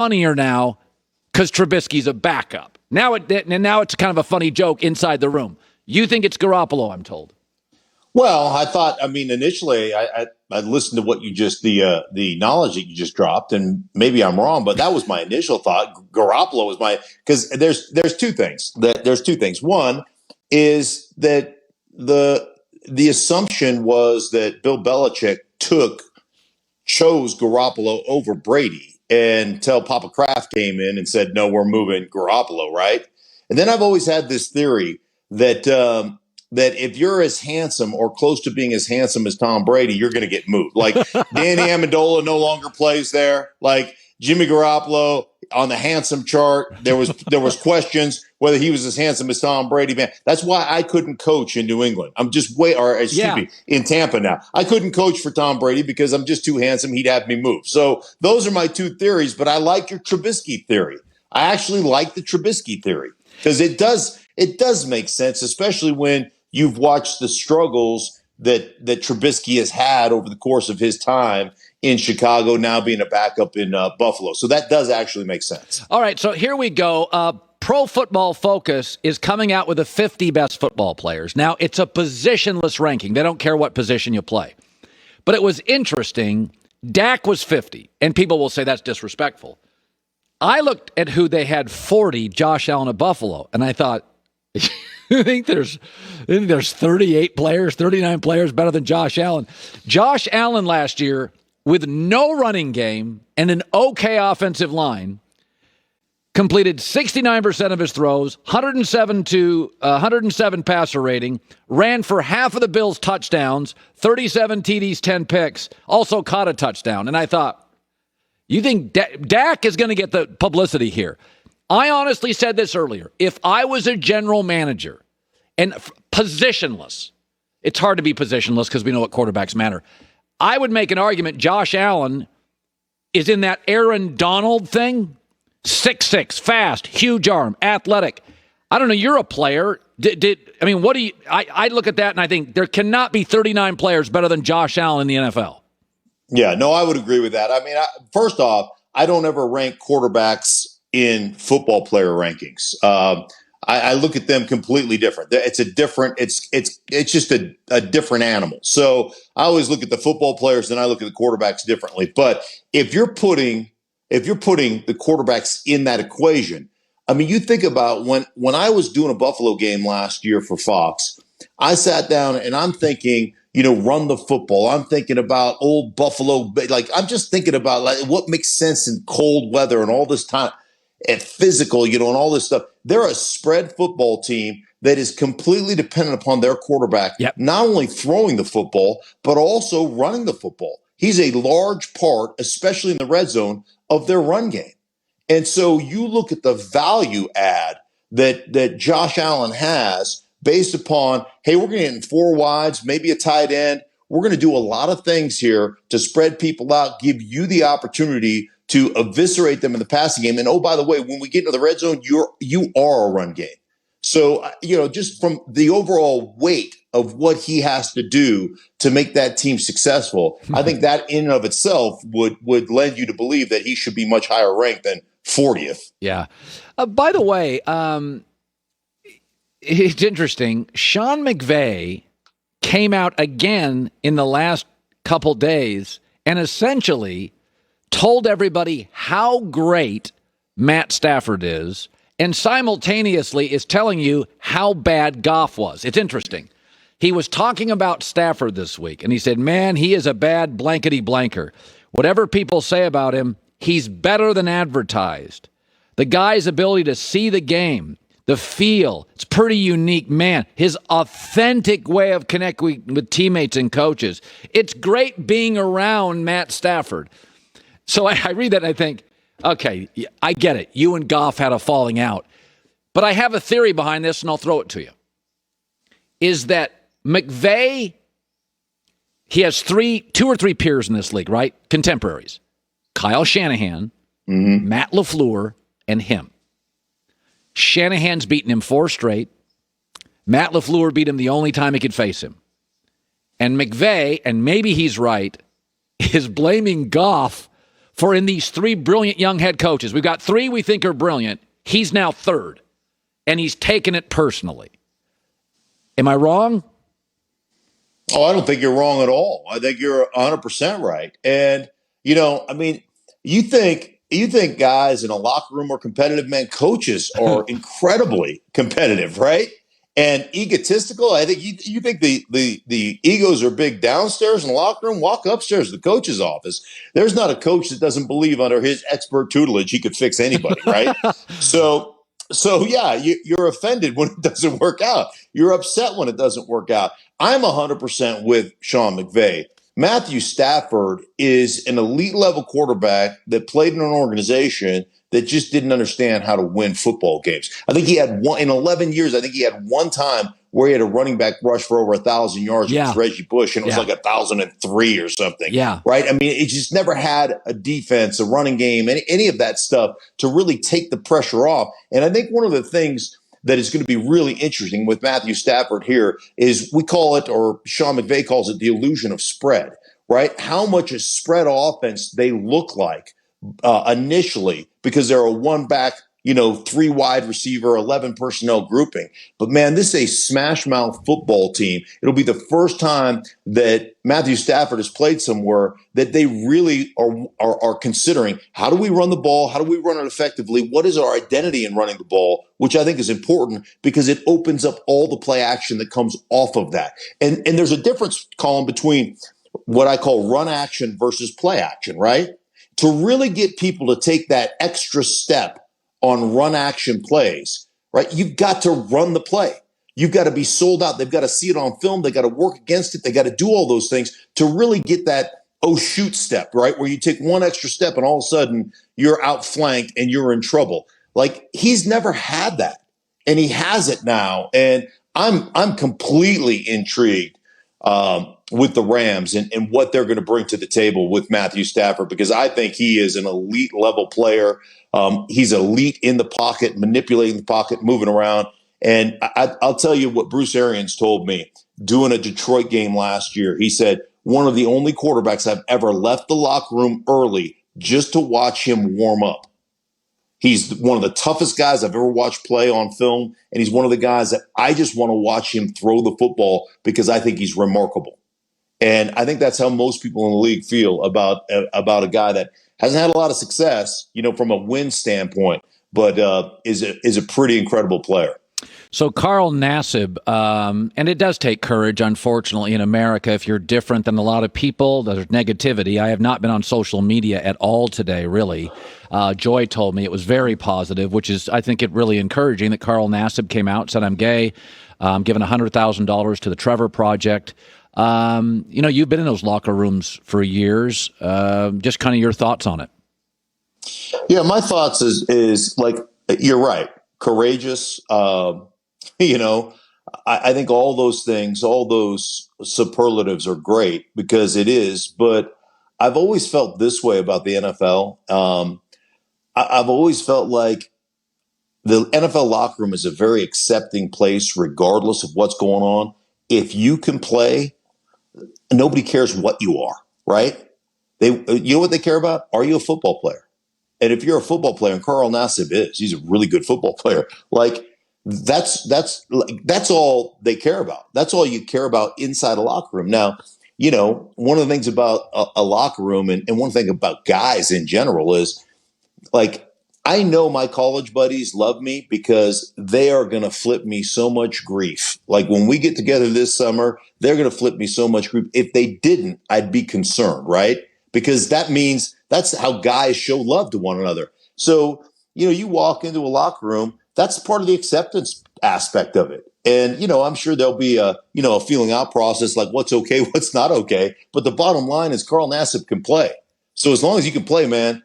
funnier now because Trubisky's a backup. Now it's kind of a funny joke inside the room. You think it's Garoppolo, I'm told. Well, initially I listened to what you just, the knowledge that you just dropped, and maybe I'm wrong, but that was my initial thought. Garoppolo was because there's two things. There's two things. One is that the assumption was that Bill Belichick chose Garoppolo over Brady until Papa Kraft came in and said, no, we're moving Garoppolo, right? And then I've always had this theory that if you're as handsome or close to being as handsome as Tom Brady, you're going to get moved. Like Danny Amendola no longer plays there. Like Jimmy Garoppolo on the handsome chart, there was questions whether he was as handsome as Tom Brady. Man, that's why I couldn't coach in New England. In Tampa now. I couldn't coach for Tom Brady because I'm just too handsome. He'd have me move. So those are my two theories, but I like your Trubisky theory. I actually like the Trubisky theory because it does make sense, especially when you've watched the struggles that Trubisky has had over the course of his time in Chicago, now being a backup in Buffalo. So that does actually make sense. All right, so here we go. Pro Football Focus is coming out with the 50 best football players. Now, it's a positionless ranking. They don't care what position you play. But it was interesting. Dak was 50, and people will say that's disrespectful. I looked at who they had 40, Josh Allen of Buffalo, and I thought, I think there's 38 players, 39 players better than Josh Allen. Josh Allen last year, with no running game and an okay offensive line, completed 69% of his throws, 107 passer rating, ran for half of the Bills' touchdowns, 37 TDs, 10 picks, also caught a touchdown. And I thought, you think Dak is going to get the publicity here? I honestly said this earlier. If I was a general manager and positionless, it's hard to be positionless because we know what quarterbacks matter. I would make an argument Josh Allen is in that Aaron Donald thing. 6'6", fast, huge arm, athletic. I don't know. You're a player. What do you? I look at that and I think there cannot be 39 players better than Josh Allen in the NFL. Yeah, no, I would agree with that. First off, I don't ever rank quarterbacks in football player rankings. I look at them completely different. It's just a different animal. So I always look at the football players and I look at the quarterbacks differently. But if you're putting the quarterbacks in that equation, you think about when I was doing a Buffalo game last year for Fox, I sat down and I'm thinking, run the football. I'm thinking about old Buffalo. I'm just thinking about what makes sense in cold weather and all this time and physical, and all this stuff. They're a spread football team that is completely dependent upon their quarterback, not only throwing the football, but also running the football. He's a large part, especially in the red zone, of their run game. And so you look at the value add that Josh Allen has based upon, hey, we're going to get in four wides, maybe a tight end. We're going to do a lot of things here to spread people out, give you the opportunity to eviscerate them in the passing game. And oh, by the way, when we get into the red zone, you are a run game. So, just from the overall weight of what he has to do to make that team successful, I think that in and of itself would lend you to believe that he should be much higher ranked than 40th. Yeah. By the way, it's interesting. Sean McVay came out again in the last couple days and essentially told everybody how great Matt Stafford is, and simultaneously is telling you how bad Goff was. It's interesting. He was talking about Stafford this week, and he said, man, he is a bad blankety blanker. Whatever people say about him, he's better than advertised. The guy's ability to see the game, the feel, it's pretty unique, man. His authentic way of connecting with teammates and coaches. It's great being around Matt Stafford. So I read that and I think, okay, I get it. You and Goff had a falling out. But I have a theory behind this, and I'll throw it to you. Is that McVay, he has two or three peers in this league, right? Contemporaries. Kyle Shanahan, Matt LaFleur, and him. Shanahan's beaten him 4 straight. Matt LaFleur beat him the only time he could face him. And McVay, and maybe he's right, is blaming Goff for in these three brilliant young head coaches. We've got three we think are brilliant. He's now third, and he's taken it personally. Am I wrong? Oh, I don't think you're wrong at all. I think you're 100% right. And, I mean, you think guys in a locker room are competitive, man. Coaches are incredibly competitive, right? And egotistical. I think you think the egos are big downstairs in the locker room. Walk upstairs to the coach's office. There's not a coach that doesn't believe under his expert tutelage he could fix anybody, right? So yeah, you're offended when it doesn't work out. You're upset when it doesn't work out. I'm 100% with Sean McVay. Matthew Stafford is an elite level quarterback that played in an organization that just didn't understand how to win football games. I think he had in 11 years, I think he had one time where he had a running back rush for over 1,000 yards against Reggie Bush, and it was like 1,003 or something. Yeah. Right? I mean, it just never had a defense, a running game, any of that stuff to really take the pressure off. And I think one of the things that is going to be really interesting with Matthew Stafford here is we call it, or Sean McVay calls it, the illusion of spread, right? How much a spread offense they look like initially, because they're a one back, 3 wide receiver, 11 personnel grouping. But man, this is a smash mouth football team. It'll be the first time that Matthew Stafford has played somewhere that they really are considering, how do we run the ball? How do we run it effectively? What is our identity in running the ball? Which I think is important because it opens up all the play action that comes off of that. And there's a difference, Colin, between what I call run action versus play action, right? To really get people to take that extra step on run action plays, right? You've got to run the play. You've got to be sold out. They've got to see it on film. They got to work against it. They got to do all those things to really get that shoot step, right? Where you take one extra step and all of a sudden you're outflanked and you're in trouble. Like, he's never had that, and he has it now. And I'm completely intrigued with the Rams and what they're going to bring to the table with Matthew Stafford, because I think he is an elite level player. He's elite in the pocket, manipulating the pocket, moving around. And I'll tell you what Bruce Arians told me doing a Detroit game last year. He said, one of the only quarterbacks I've ever left the locker room early just to watch him warm up. He's one of the toughest guys I've ever watched play on film, and he's one of the guys that I just want to watch him throw the football because I think he's remarkable. And I think that's how most people in the league feel about a guy that hasn't had a lot of success, from a win standpoint, but is a pretty incredible player. So Carl Nassib, and it does take courage, unfortunately, in America. If you're different than a lot of people, there's negativity. I have not been on social media at all today, really. Joy told me it was very positive, which is, I think, it really encouraging that Carl Nassib came out, said, I'm gay, given $100,000 to the Trevor Project. You've been in those locker rooms for years. Just kind of your thoughts on it. Yeah, my thoughts is like, you're right. Courageous. I think all those things, all those superlatives are great because it is, but I've always felt this way about the NFL. I've always felt like the NFL locker room is a very accepting place, regardless of what's going on. If you can play, nobody cares what you are, right? You know what they care about? Are you a football player? And if you're a football player, and Carl Nassib is, he's a really good football player. Like, that's all they care about. That's all you care about inside a locker room. Now, one of the things about a locker room and one thing about guys in general is, like, I know my college buddies love me because they are going to flip me so much grief. Like, when we get together this summer, they're going to flip me so much grief. If they didn't, I'd be concerned, right? Because that means that's how guys show love to one another. So, you walk into a locker room, that's part of the acceptance aspect of it. And, I'm sure there'll be a feeling out process, like what's okay, what's not okay. But the bottom line is Carl Nassib can play. So as long as you can play, man,